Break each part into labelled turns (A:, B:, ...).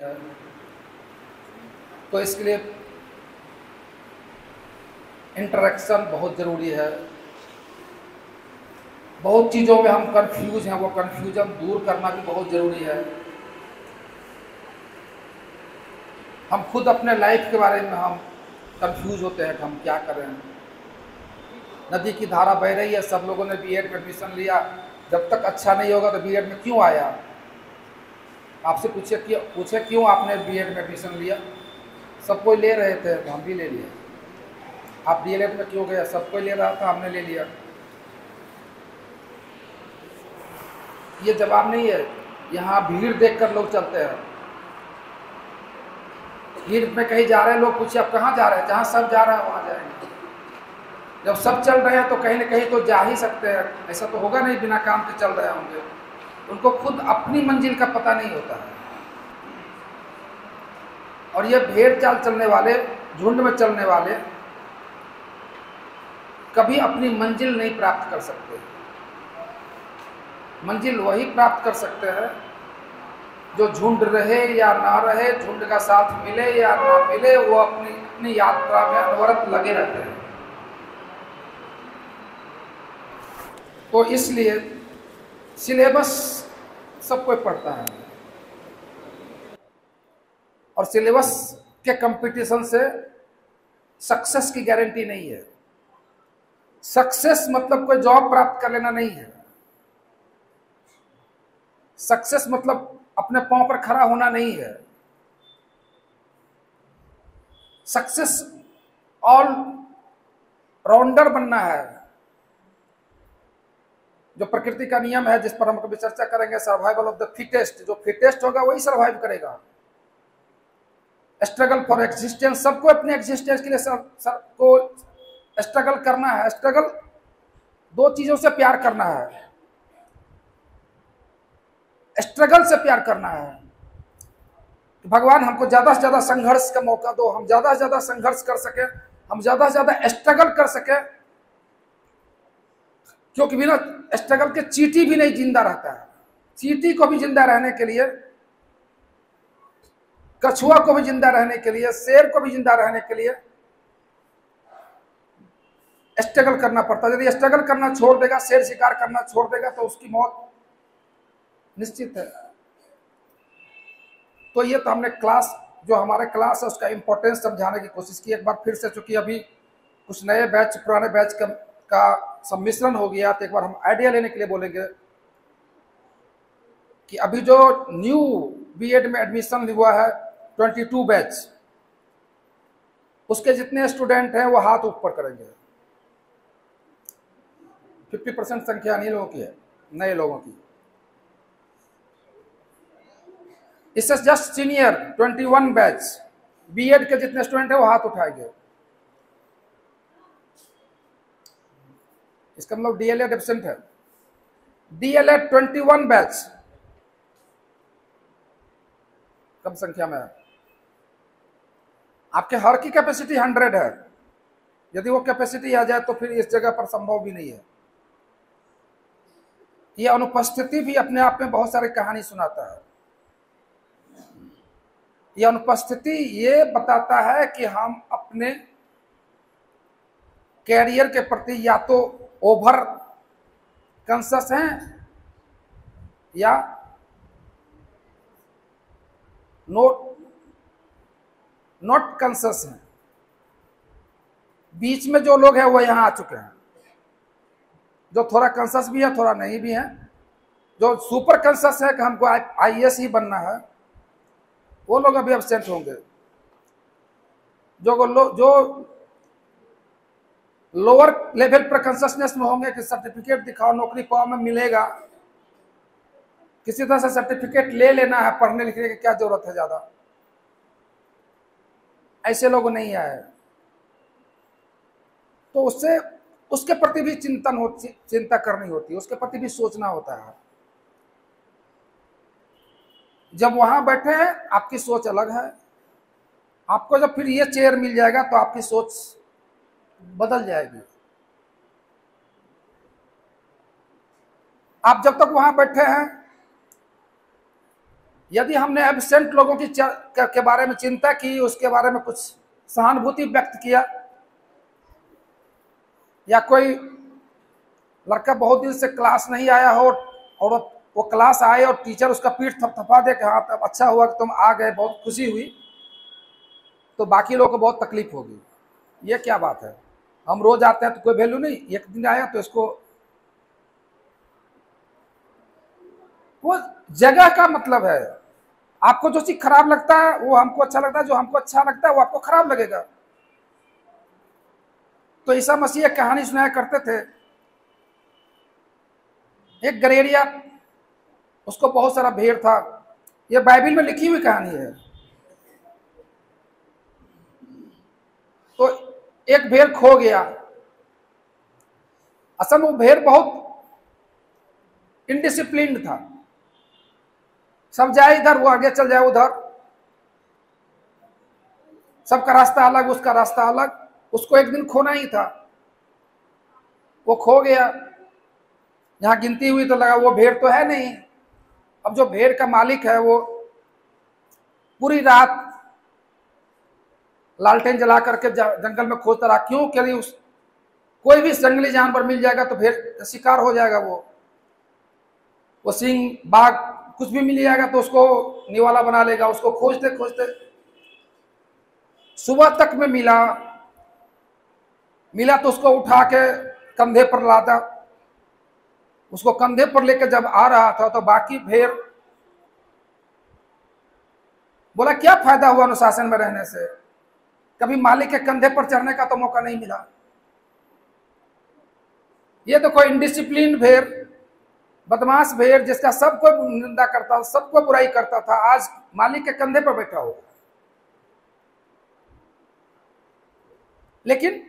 A: है। तो इसके लिए इंटरेक्शन बहुत ज़रूरी है। बहुत चीज़ों में हम कंफ्यूज हैं, वो कंफ्यूजन दूर करना भी बहुत ज़रूरी है। हम खुद अपने लाइफ के बारे में हम कंफ्यूज होते हैं कि हम क्या कर रहे हैं। नदी की धारा बह रही है, सब लोगों ने बीएड में एडमिशन लिया, जब तक अच्छा नहीं होगा तो बीएड में क्यों आया? आपसे पूछे क्यों आपने बीएड में एडमिशन लिया? सब कोई ले रहे थे तो हम भी ले लिए। आप डीएलएड में क्यों गए? सब कोई ले रहा था, हमने ले लिया। ये जवाब नहीं है। यहाँ भीड़ देखकर लोग चलते हैं। भीड़ में कहीं जा रहे हैं, लोग पूछे आप कहाँ जा रहे हैं? जहाँ सब जा रहे हैं वहाँ जाएंगे। जब सब चल रहे हैं तो कहीं ना कहीं तो जा ही सकते हैं। ऐसा तो होगा नहीं बिना काम के चल रहे होंगे। उनको खुद अपनी मंजिल का पता नहीं होता है। और ये भेड़ चाल चलने वाले, झुंड में चलने वाले कभी अपनी मंजिल नहीं प्राप्त कर सकते। मंजिल वही प्राप्त कर सकते हैं जो झुंड रहे या ना रहे, झुंड का साथ मिले या ना मिले, वो अपनी अपनी यात्रा में अनवरत लगे रहते हैं। तो इसलिए सिलेबस सब कोई पढ़ता है और सिलेबस के कंपटीशन से सक्सेस की गारंटी नहीं है। सक्सेस मतलब कोई जॉब प्राप्त कर लेना नहीं है। सक्सेस मतलब अपने पांव पर खड़ा होना नहीं है। सक्सेस ऑल राउंडर बनना है। जो प्रकृति का नियम है जिस पर हम कभी चर्चा करेंगे, सर्वाइवल ऑफ द फिटेस्ट। जो फिटेस्ट होगा वही सर्वाइव करेगा। स्ट्रगल फॉर एग्जिस्टेंस, सबको अपने एग्जिस्टेंस के लिए सबको स्ट्रगल करना है। स्ट्रगल दो चीजों से प्यार करना है। स्ट्रगल से प्यार करना है। भगवान हमको ज्यादा से ज्यादा संघर्ष का मौका दो, हम ज्यादा से ज्यादा संघर्ष कर सके, हम ज्यादा से ज्यादा स्ट्रगल कर सके। क्योंकि बिना स्ट्रगल के चींटी भी नहीं जिंदा रहता है। चींटी को भी जिंदा रहने के लिए, कछुआ को भी जिंदा रहने के लिए, शेर को भी जिंदा रहने के लिए स्ट्रगल करना पड़ता है। यदि स्ट्रगल करना छोड़ देगा, शेर शिकार करना छोड़ देगा, तो उसकी मौत निश्चित है। तो ये तो हमने क्लास, जो हमारे क्लास है उसका इंपॉर्टेंस समझाने की कोशिश की। एक बार फिर से, चूंकि अभी कुछ नए बैच पुराने बैच का सम्मिश्रण हो गया, तो एक बार हम आइडिया लेने के लिए बोलेंगे कि अभी जो न्यू बीएड में एडमिशन हुआ है 22 बैच, उसके जितने स्टूडेंट हैं वो हाथ ऊपर करेंगे। 50% संख्या नहीं लोगों की है, नए लोगों की। इससे जस्ट सीनियर 21 बैच बीएड के जितने स्टूडेंट हैं वो हाथ उठाएंगे। इसका मतलब डीएलएड एब्सेंट है। डीएलएड 21 बैच कम संख्या में है। आपके हर की कैपेसिटी 100 है। यदि वो कैपेसिटी आ जाए तो फिर इस जगह पर संभव भी नहीं है। ये अनुपस्थिति भी अपने आप में बहुत सारी कहानी सुनाता है। ये अनुपस्थिति ये बताता है कि हम अपने कैरियर के प्रति या तो ओवर कॉन्शियस हैं या नॉट कॉन्शियस हैं। बीच में जो लोग हैं वो यहां आ चुके हैं। जो थोड़ा कॉन्शियस भी है, थोड़ा नहीं भी है। जो सुपर कॉन्शियस है कि हमको आईएएस ही बनना है, वो लोग अभी एब्सेंट होंगे। जो लोअर लेवल पर कॉन्शियसनेस में होंगे कि सर्टिफिकेट दिखाओ, नौकरी पाओ में मिलेगा, किसी तरह से सर्टिफिकेट ले लेना है, पढ़ने लिखने की क्या जरूरत है ज्यादा, ऐसे लोग नहीं आए। तो उससे उसके प्रति भी चिंता करनी होती है, उसके प्रति भी सोचना होता है। जब वहां बैठे हैं आपकी सोच अलग है। आपको जब फिर ये चेयर मिल जाएगा तो आपकी सोच बदल जाएगी। आप जब तक वहां बैठे हैं यदि हमने एब्सेंट लोगों की के बारे में चिंता की, उसके बारे में कुछ सहानुभूति व्यक्त किया, या कोई लड़का बहुत दिन से क्लास नहीं आया हो और वो क्लास आए और टीचर उसका पीठ थपथपा दे कि हाँ तब अच्छा हुआ कि तुम आ गए, बहुत खुशी हुई, तो बाकी लोगों को बहुत तकलीफ होगी। ये क्या बात है? हम रोज आते हैं तो कोई वैल्यू नहीं, एक दिन आया तो इसको, वो जगह का मतलब है। आपको जो चीज खराब लगता है वो हमको अच्छा लगता है, जो हमको अच्छा लगता है वो आपको खराब लगेगा। तो ईसा मसीह एक कहानी सुनाया करते थे। एक गरेरिया, उसको बहुत सारा भेड़ था। ये बाइबल में लिखी हुई कहानी है। तो एक भेड़ खो गया। असल में वो भेड़ बहुत इनडिसिप्लिन्ड था। सब जाए इधर, वो आगे चल जाए उधर, सबका रास्ता अलग, उसका रास्ता अलग। उसको एक दिन खोना ही था। वो खो गया। यहां गिनती हुई तो लगा वो भेड़ तो है नहीं। अब जो भेड़ का मालिक है वो पूरी रात लालटेन जला करके जंगल में खोजता रहा। क्यों? क्योंकि उस कोई भी जंगली जानवर मिल जाएगा तो भेड़ शिकार हो जाएगा। वो सिंह, बाघ, कुछ भी मिल जाएगा तो उसको निवाला बना लेगा। उसको खोजते खोजते सुबह तक में मिला तो उसको उठा के कंधे पर लाता। उसको कंधे पर लेकर जब आ रहा था तो बाकी भेड़ बोला क्या फायदा हुआ अनुशासन में रहने से, कभी मालिक के कंधे पर चढ़ने का तो मौका नहीं मिला। ये तो कोई इनडिसिप्लिन भेड़, बदमाश भेड़, जिसका सबको निंदा करता, सबको बुराई करता था, आज मालिक के कंधे पर बैठा हुआ। लेकिन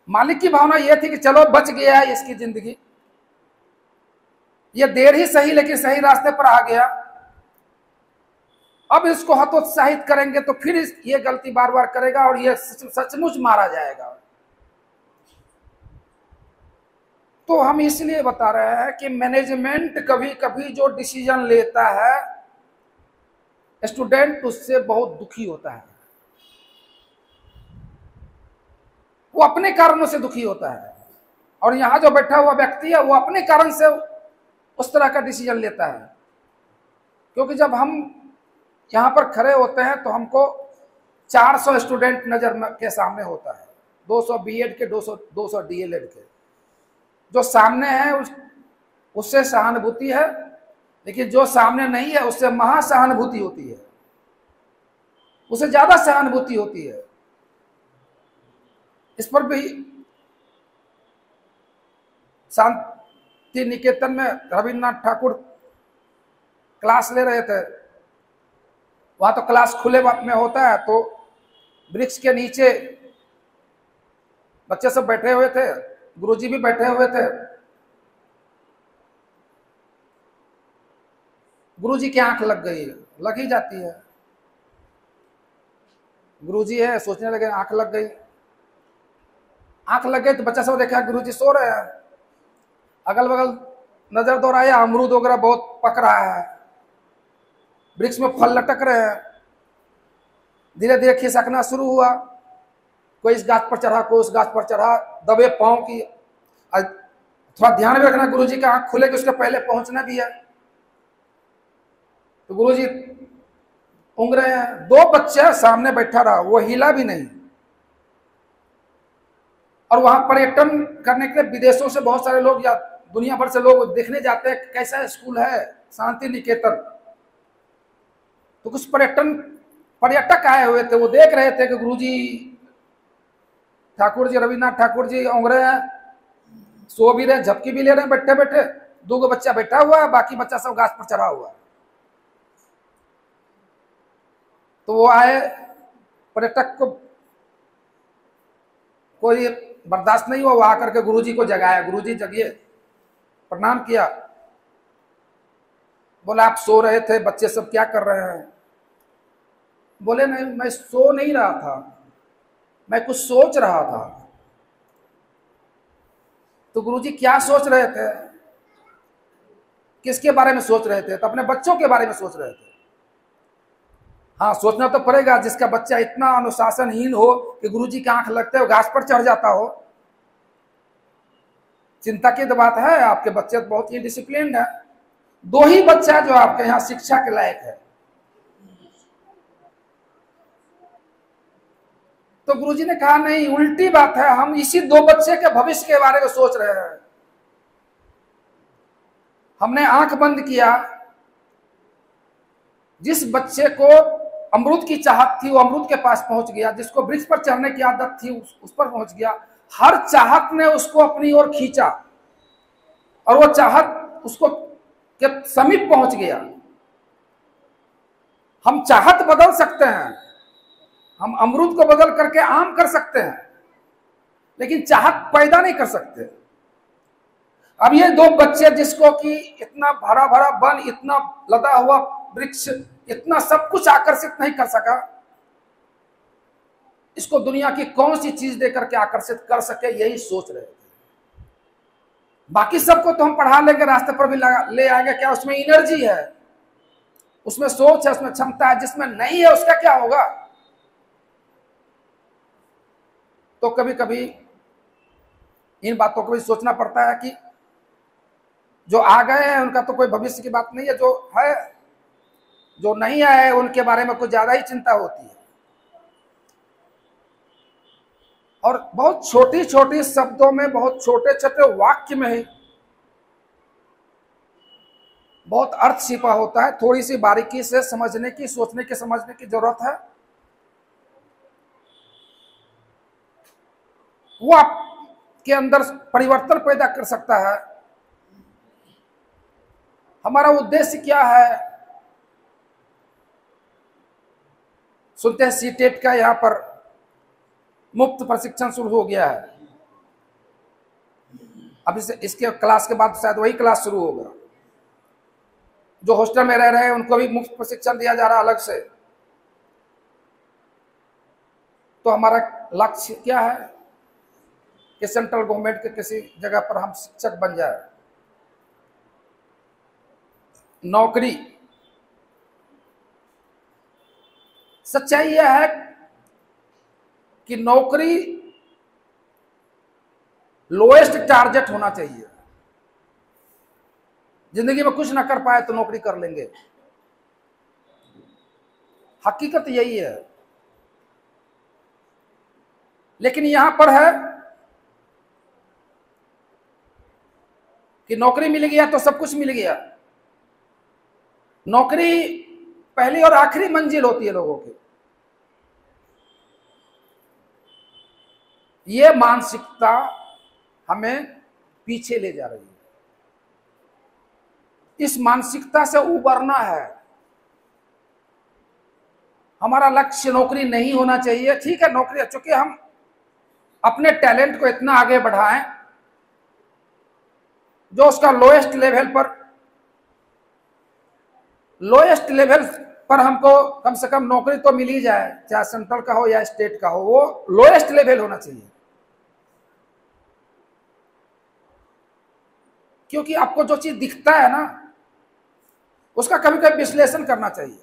A: मालिक की भावना यह थी कि चलो बच गया है इसकी जिंदगी, ये देर ही सही लेकिन सही रास्ते पर आ गया। अब इसको हतोत्साहित करेंगे तो फिर ये गलती बार बार करेगा और ये सचमुच मारा जाएगा। तो हम इसलिए बता रहे हैं कि मैनेजमेंट कभी कभी जो डिसीजन लेता है, स्टूडेंट उससे बहुत दुखी होता है। वो अपने कारणों से दुखी होता है, और यहां जो बैठा हुआ व्यक्ति है वो अपने कारण से उस तरह का डिसीजन लेता है। क्योंकि जब हम यहां पर खड़े होते हैं तो हमको 400 स्टूडेंट नजर के सामने होता है, 200 बीएड के, 200 डीएलएड के। जो सामने है उससे सहानुभूति है, लेकिन जो सामने नहीं है उससे महासहानुभूति होती है, उससे ज्यादा सहानुभूति होती है। इस पर भी शांति निकेतन में रविन्द्रनाथ ठाकुर क्लास ले रहे थे। वहां तो क्लास खुले में होता है, तो वृक्ष के नीचे बच्चे सब बैठे हुए थे, गुरुजी भी बैठे हुए थे। गुरुजी की आंख लग गई, लग ही जाती है। गुरुजी है, सोचने लगे आंख लग गई। आंख लग गई तो बच्चा सब देखा गुरुजी सो रहे हैं। अगल बगल नजर दौड़ाया, अमरूद वगैरह बहुत पक रहा है, वृक्ष में फल लटक रहे हैं। धीरे धीरे खिसकना शुरू हुआ, कोई इस गाछ पर चढ़ा, कोई उस गाछ पर चढ़ा, दबे पांव की। थोड़ा ध्यान में रखना, गुरुजी का आंख खुले कि उसके पहले पहुंचना भी है। तो गुरुजी ऊँग रहे हैं, दो बच्चे सामने बैठा रहा, वो हिला भी नहीं। और वहां पर्यटन करने के लिए विदेशों से बहुत सारे लोग या दुनिया भर से लोग देखने जाते हैं कैसा स्कूल है शांति निकेतन। तो कुछ पर्यटक आए हुए थे, वो देख रहे थे कि गुरुजी ठाकुर जी, रविन्द्रनाथ ठाकुर जी ऊँग रहे हैं, सो भी रहे, झपकी भी ले रहे हैं बैठे बैठे। दो बच्चा बैठा हुआ है, बाकी बच्चा सब गाछ पर चढ़ा हुआ है। तो वो आए, पर्यटक को कोई बर्दाश्त नहीं हुआ, वो आकर के गुरुजी को जगाया। गुरुजी जगिए, प्रणाम किया। बोला आप सो रहे थे, बच्चे सब क्या कर रहे हैं? बोले नहीं, मैं सो नहीं रहा था, मैं कुछ सोच रहा था। तो गुरुजी क्या सोच रहे थे? किसके बारे में सोच रहे थे? तो अपने बच्चों के बारे में सोच रहे थे। हाँ, सोचना तो पड़ेगा। जिसका बच्चा इतना अनुशासनहीन हो कि गुरुजी की आंख लगते हो घास पर चढ़ जाता हो, चिंता की तो बात है। आपके बच्चे तो बहुत ही डिसिप्लिन है। 2 ही बच्चा जो आपके यहाँ शिक्षा के लायक है, तो गुरुजी ने कहा नहीं, उल्टी बात है, हम इसी 2 बच्चे के भविष्य के बारे में सोच रहे हैं। हमने आंख बंद किया, जिस बच्चे को अमरूद की चाहत थी वो अमरूद के पास पहुंच गया, जिसको वृक्ष पर चढ़ने की आदत थी उस पर पहुंच गया। हर चाहत ने उसको अपनी ओर खींचा और वो चाहत उसको के समीप पहुंच गया। हम चाहत बदल सकते हैं, हम अमरूद को बदल करके आम कर सकते हैं, लेकिन चाहत पैदा नहीं कर सकते। अब ये 2 बच्चे जिसको कि इतना भरा भरा वन, इतना लदा हुआ वृक्ष, इतना सब कुछ आकर्षित नहीं कर सका, इसको दुनिया की कौन सी चीज देकर के आकर्षित कर सके, यही सोच रहे थे। बाकी सबको तो हम पढ़ा लेंगे, रास्ते पर भी ले आएंगे, क्या उसमें एनर्जी है, उसमें सोच है, उसमें क्षमता है। जिसमें नहीं है उसका क्या होगा? तो कभी कभी इन बातों को भी सोचना पड़ता है कि जो आ गए हैं उनका तो कोई भविष्य की बात नहीं है, जो है, जो नहीं आए उनके बारे में कुछ ज्यादा ही चिंता होती है। और बहुत छोटी छोटी शब्दों में, बहुत छोटे छोटे वाक्य में ही बहुत अर्थ छिपा होता है। थोड़ी सी बारीकी से समझने की, सोचने की, समझने की जरूरत है। वो आपके अंदर परिवर्तन पैदा कर सकता है। हमारा उद्देश्य क्या है? सुनते हैं सीटेट का यहाँ पर मुफ्त प्रशिक्षण शुरू हो गया है। अब इसके क्लास के बाद शायद वही क्लास शुरू होगा। जो हॉस्टल में रह रहे हैं उनको भी मुफ्त प्रशिक्षण दिया जा रहा है अलग से। तो हमारा लक्ष्य क्या है कि सेंट्रल गवर्नमेंट के किसी जगह पर हम शिक्षक बन जाए। नौकरी, सच्चाई यह है कि नौकरी लोएस्ट टारगेट होना चाहिए। जिंदगी में कुछ ना कर पाए तो नौकरी कर लेंगे, हकीकत यही है। लेकिन यहां पर है कि नौकरी मिल गया तो सब कुछ मिल गया। नौकरी पहली और आखिरी मंजिल होती है लोगों की। ये मानसिकता हमें पीछे ले जा रही है। इस मानसिकता से उबरना है। हमारा लक्ष्य नौकरी नहीं होना चाहिए। ठीक है, नौकरी, चूंकि हम अपने टैलेंट को इतना आगे बढ़ाएं जो उसका लोएस्ट लेवल पर हमको कम से कम नौकरी तो मिल ही जाए, चाहे सेंट्रल का हो या स्टेट का हो, वो लोएस्ट लेवल होना चाहिए। क्योंकि आपको जो चीज दिखता है ना, उसका कभी कभी विश्लेषण करना चाहिए।